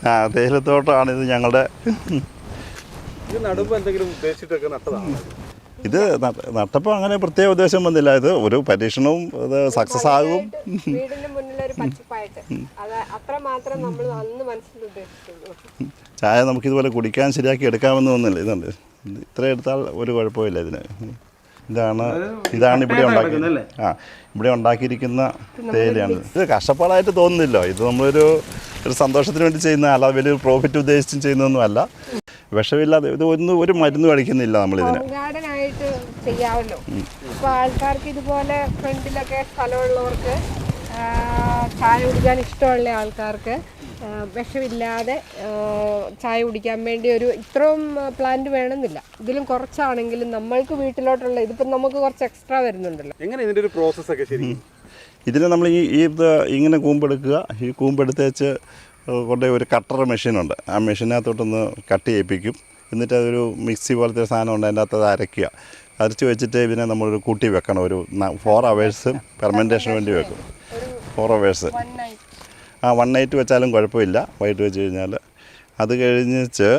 ആ തേയിലത്തോട്ടമാണ് ഇത് ഞങ്ങളുടെ. ഇത് നടുമ്പോൾ എന്തെങ്കിലും ഉദ്ദേശിച്ചിട്ടൊക്കെ നട്ടതാണ്? ഇത് നട്ടപ്പോൾ അങ്ങനെ പ്രത്യേക ഉദ്ദേശം വന്നില്ല. ഇത് ഒരു പരീക്ഷണവും ഇത് സക്സസ് ആകും. വീടിന് മുന്നിലൊരു പച്ചപ്പായിട്ട് അത് അത്ര മാത്രം നമ്മൾ അന്ന് മനസ്സിൽ ഉദ്ദേശിച്ചുള്ളൂ. ചായ നമുക്കിതുപോലെ കുടിക്കാൻ ശരിയാക്കി എടുക്കാമെന്ന് തോന്നുന്നില്ല. ഇതുണ്ട്, ഇത്ര എടുത്താൽ ഒരു കുഴപ്പമില്ല ഇതിന്. ഇതാണ് ഇവിടെ ഇവിടെ ഉണ്ടാക്കിയിരിക്കുന്ന തേയിലയാണ്. ഇത് കഷ്ടപ്പാടായിട്ട് തോന്നുന്നില്ല. ഇത് നമ്മളൊരു സന്തോഷത്തിന് വേണ്ടി ചെയ്യുന്ന, അല്ലാതെ വലിയൊരു പ്രോഫിറ്റ് ഉദ്ദേശിച്ചും ചെയ്യുന്നതൊന്നും അല്ല. വിഷമില്ലാതെ ഇത് ഒരു മരുന്നും അടിക്കുന്നില്ല നമ്മളിതിന്. ഗാർഡനായിട്ട് ചെയ്യാമല്ലോ. ഇപ്പോൾ ആൾക്കാർക്ക് ഇതുപോലെ ഫ്രണ്ടിലൊക്കെ സ്ഥലമുള്ളവർക്ക്, ചായ കുടിക്കാൻ ഇഷ്ടമുള്ള ആൾക്കാർക്ക് വിഷമില്ലാതെ ചായ കുടിക്കാൻ വേണ്ടി ഒരു ഇത്രയും പ്ലാന്റ് വേണമെന്നില്ല. ഇതിലും കുറച്ചാണെങ്കിലും നമ്മൾക്ക് വീട്ടിലോട്ടുള്ള ഇതിപ്പോൾ നമുക്ക് കുറച്ച് എക്സ്ട്രാ വരുന്നുണ്ടല്ലോ. എങ്ങനെ ഇതിൻ്റെ ഒരു പ്രോസസ്സൊക്കെ ശരി? ഇതിന് നമ്മൾ ഇത് ഇങ്ങനെ കൂമ്പെടുക്കുക. ഈ കൂമ്പെടുത്തേച്ച് കൊണ്ടുപോയി ഒരു കട്ടർ മെഷീനുണ്ട്. ആ മെഷീനകത്തോട്ടൊന്ന് കട്ട് ചെയ്യിപ്പിക്കും. എന്നിട്ട് അതൊരു മിക്സി പോലത്തെ ഒരു സാധനം ഉണ്ട്, അതിൻ്റെ അകത്ത് അത് അരയ്ക്കുക. അരച്ച് വെച്ചിട്ട് ഇതിനെ നമ്മളൊരു കൂട്ടി വെക്കണം. ഒരു 4 hours ഫെർമെൻറ്റേഷന് വേണ്ടി വെക്കും. 4 hours. 1 night വെച്ചാലും കുഴപ്പമില്ല. വൈകിട്ട് വെച്ച് കഴിഞ്ഞാൽ അത് കഴിഞ്ഞിട്ട്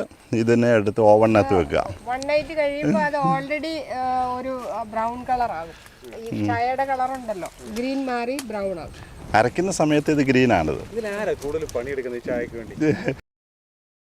ഇതിനെ എടുത്ത് ഓവണിനകത്ത് വെക്കുക. 1 night കഴിയുമ്പോൾ അത് ഓൾറെഡി ഒരു ബ്രൗൺ കളറാകും. ഈ ചായയുടെ കളറുണ്ടല്ലോ, ഗ്രീൻ മാറി ബ്രൗൺ ആകും. അരയ്ക്കുന്ന സമയത്ത് ഇത് ഗ്രീനാണിത്. ഇതിനാരാ കൂടുതൽ പണിയെടുക്കുന്നത് ഈ ചായക്ക് വേണ്ടി?